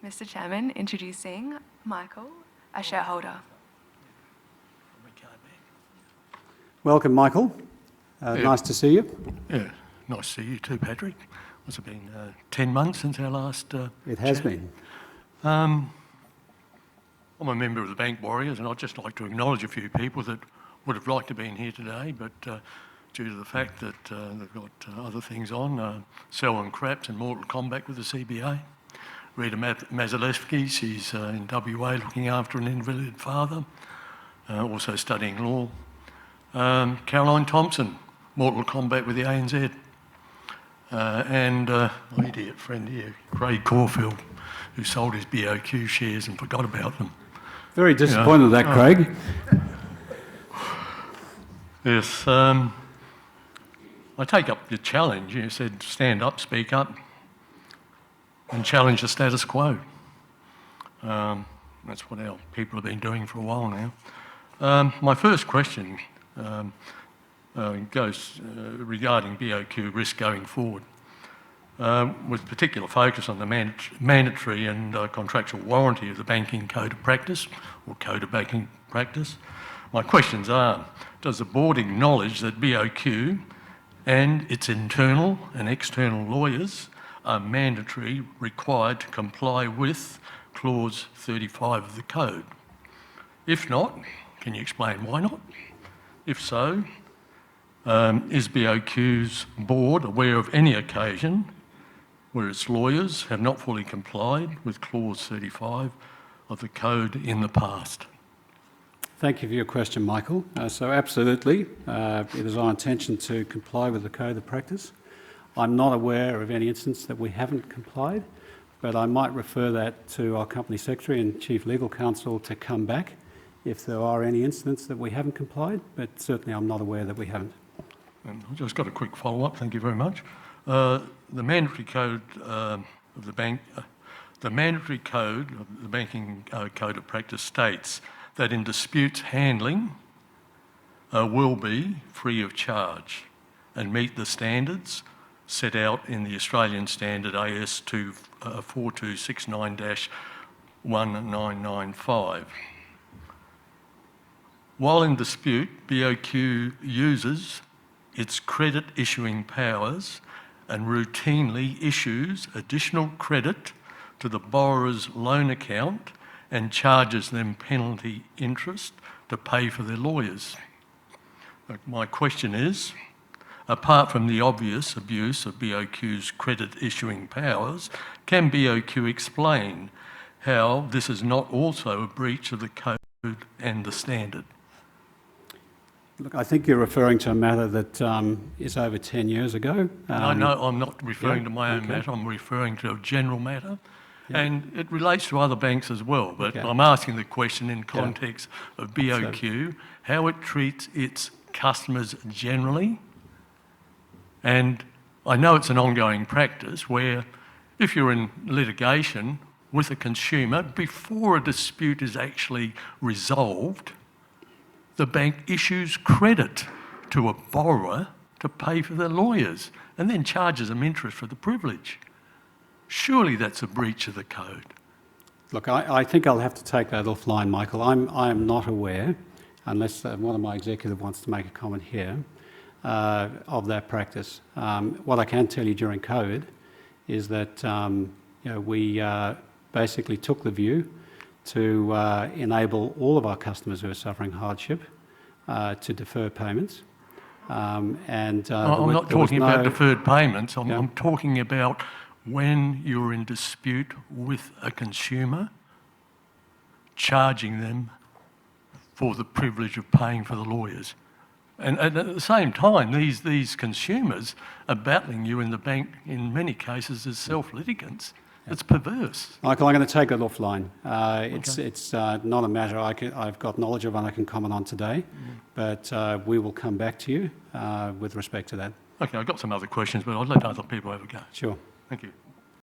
Mr. Chairman, introducing Michael, a shareholder. Welcome, Michael. Nice to see you. Yeah, nice to see you too, Patrick. Must have been 10 months since our last It has chat. been. I'm a member of the Bank Warriors, and I'd just like to acknowledge a few people that would have liked to be in here today, but due to the fact that they've got other things on, Selwyn Crapps in mortal combat with the CBA. Rita Mazalewski, she's in WA looking after an invalid father, also studying law. Caroline Thompson, mortal combat with the ANZ. And my idiot friend here, Craig Caulfield, who sold his BOQ shares and forgot about them. Very disappointed with that, Craig. Yes, I take up your challenge. You said stand up, speak up, and challenge the status quo. That's what our people have been doing for a while now. My first question goes regarding BOQ risk going forward, with particular focus on the mandatory and contractual warranty of the Banking Code of Practice, or Code of Banking Practice. My questions are, does the board acknowledge that BOQ and its internal and external lawyers are mandatory, required to comply with Clause 35 of the Code? If not, can you explain why not? If so, is BOQ's board aware of any occasion where its lawyers have not fully complied with Clause 35 of the Code in the past? Thank you for your question, Michael. So absolutely, it is our intention to comply with the Code of Practice. I'm not aware of any instance that we haven't complied, but I might refer that to our Company Secretary and Chief Legal Counsel to come back if there are any incidents that we haven't complied, but certainly I'm not aware that we haven't. I've just got a quick follow-up, thank you very much. The mandatory code of the bank, the mandatory code of the Banking Code of Practice states that in disputes handling will be free of charge and meet the standards set out in the Australian Standard AS 4269-1995. While in dispute, BOQ uses its credit issuing powers and routinely issues additional credit to the borrower's loan account and charges them penalty interest to pay for their lawyers. But my question is, apart from the obvious abuse of BOQ's credit issuing powers, can BOQ explain how this is not also a breach of the Code and the standard? Look, I think you're referring to a matter that is over 10 years ago. No, I'm not referring to my own matter, I'm referring to a general matter. Yeah. And it relates to other banks as well, but I'm asking the question in context of BOQ, how it treats its customers generally. And I know it's an ongoing practice where if you're in litigation with a consumer, before a dispute is actually resolved, the bank issues credit to a borrower to pay for their lawyers and then charges them interest for the privilege. Surely that's a breach of the Code. Look, I think I'll have to take that offline, Michael. I am not aware, unless one of my executive wants to make a comment here, of that practice. What I can tell you during COVID is that we basically took the view to enable all of our customers who are suffering hardship to defer payments. I'm not talking about deferred payments, I'm talking about when you're in dispute with a consumer, charging them for the privilege of paying for the lawyers. And at the same time, these consumers are battling you in the bank, in many cases, as self-litigants. It's perverse. Michael, I'm going to take that offline. It's not a matter I've got knowledge of and I can comment on today, but we will come back to you with respect to that. Okay, I've got some other questions, but I'll let other people have a go. Sure. Thank you.